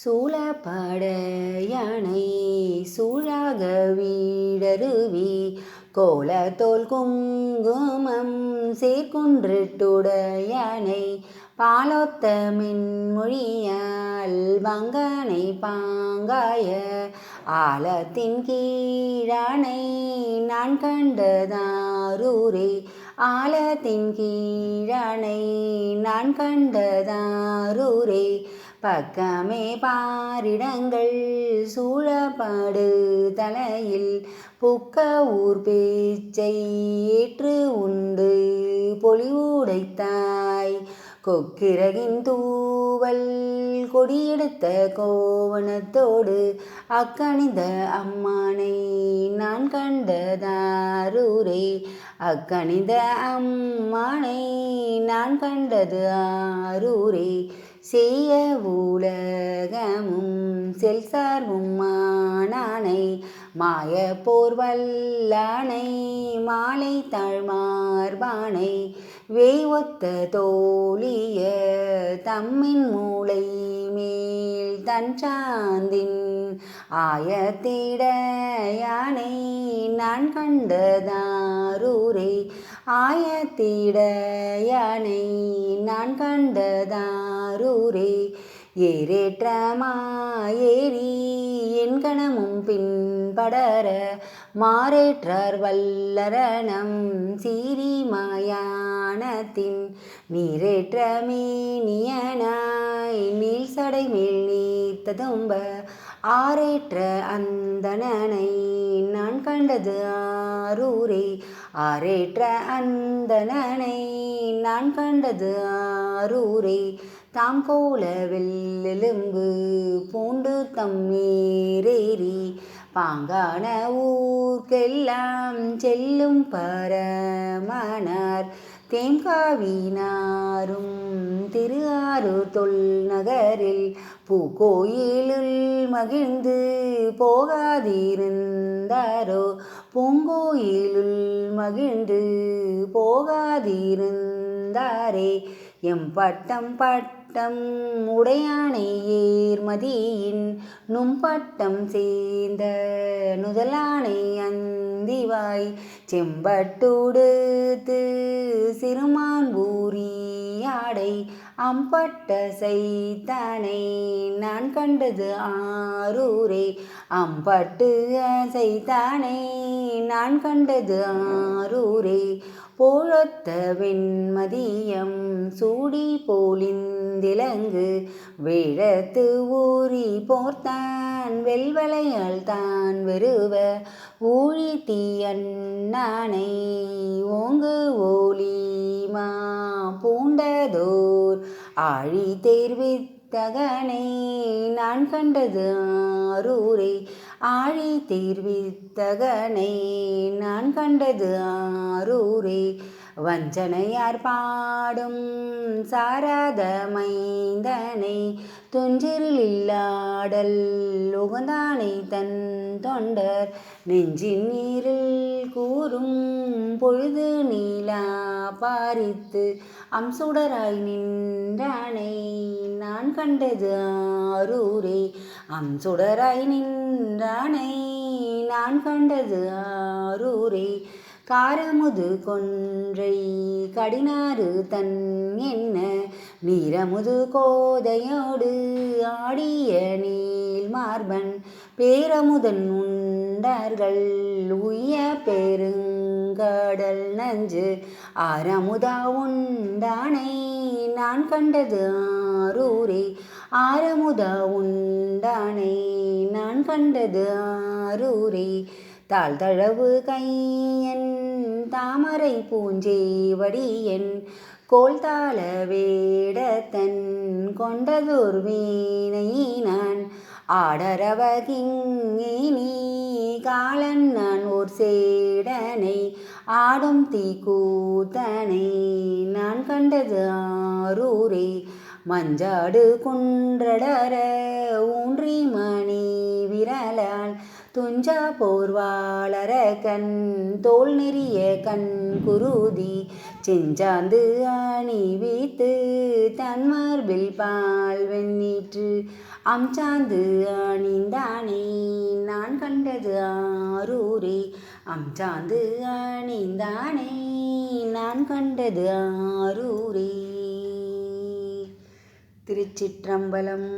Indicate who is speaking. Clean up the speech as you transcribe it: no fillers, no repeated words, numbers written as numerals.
Speaker 1: சூழப்பட யானை சூழாக வீடருவி கோலத்தோல் குங்குமம் சேர்க்குன்றிட்டுடையானை பாலொத்த மின்மொழியால் வங்கனை பாங்காய ஆலத்தின் கீழானை நான் கண்டதாரூரே. ஆலத்தின் கீழானை நான் கண்டதாரூரே. பக்கமே பாரிடங்கள் சூழப்படு தலையில் புக்க ஊர் பேச்சை ஏற்று உண்டு பொலிவுடைத்தாய் கொக்கிரகின் தூவல் கொடியெடுத்த கோவணத்தோடு அக்கணிந்த அம்மானை நான் கண்டதாரூரே. அக்கணிந்த அம்மானை நான் கண்டது ஆரூரே. செய்ய உலகமும் செல்சார்வும் மானானை மாய போர்வல்லானை மாலை தாழ்மார்பானை வேய் ஒத்த தோழிய தம்மின் மூளை மேல் தன் சாந்தின் ஆயத்திடையானை நான் கண்டதாரூரே. ஆயத்திடையானை நான் கண்டதாரூரே. ஏறேற்றமாயேறி என் கணமும் பின்படர மாறேற்றார் வல்லரணம் சீரி மாயானத்தின் நீரேற்ற மேனியனாய் நீள் சடை மேல் நீர்த்ததும்ப ஆரேற்ற அந்தணனை நான் கண்டது ஆரூரே. ஆரேற்ற அந்தணனை நான் கண்டது ஆரூரே. தாம் கோல வெள்ளெலும்பு பூண்டு தம்மீரேறி பாங்கான ஊர்க்கெல்லாம் செல்லும் பரமனார் தேம்காவினாரும் திரு ஆரூர் தொல் நகரில் பூக்கோயிலுள் மகிழ்ந்து போகாதிருந்தாரோ. பூங்கோயிலுள் மகிழ்ந்து போகாதிருந்தாரே. எம்பட்டம் பட்டம் உடையானை ஏர்மதியின் நும்பட்டம் சேர்ந்த நுதலானை அந்திவாய் செம்பட்டுடுத்து சிறுமான் ஊரியாடை அம்பட்ட செய்தானை நான் கண்டது ஆரூரே. அம்பட்டு செய்தானை நான் கண்டது ஆரூரே. போழொத்த வெண்மதியம் சூடி போலிந்திலங்கு வேழத்து ஊறி போர்த்தான் வெல்வளையால் தான் வெறுவ ஊழி தீயண்ணானை ஓங்கு ஓலிமா பூண்டதோர் ஆழி தேர்வித்தகனை நான் கண்டது ஆரூரே. ஆழி தேர்வித்தகனை நான் கண்டது ஆரூரே. வஞ்சனையார் பாடும் சாராத மைந்தனை துஞ்சிரில்லாடல் உகந்தானை தன் தொண்டர் நெஞ்சின் நீரில் கூறும் பொழுது நீலா பாரித்து அம்சுடராய் நின்றானை நான் கண்டது ஆரூரே. அம்சுடராய் நின்றானை நான் கண்டது ஆரூரே. காரமுது கொன்றை கடினாறு தன் என்ன நீரமுது கோதையோடு ஆடிய நீல் மார்பன் பேரமுதன் உண்டார்கள் உய்ய பெருங்கடல் நஞ்சு ஆரமுதா உண்டானை நான் கண்டது ஆரூரே. ஆரமுதா உண்டானை நான் கண்டது ஆரூரே. தாழ்தழவு கையன் தாமரை பூஞ்சேவடியன் கோல்தாள வேடத்தன் கொண்டதோர் வீணையினான் ஆடரவகிங்கினி காலன் நான் ஓர் சேடனை ஆடும் தீக்கூத்தனை நான் கண்டது ஆரூரே. மஞ்சாடு குன்றடர ஊன்றி மணி விரலால் துஞ்சா போர்வாளர கண் தோல் நெறிய கண் குருதி செஞ்சாந்து அணிவித்து தன் மார்பில் பால் வெண்ணீற்று அம்சாந்து அணிந்தானே நான் கண்டது ஆரூரே. அம்சாந்து அணிந்தானே நான் கண்டது ஆரூரே. திருச்சிற்றம்பலம்.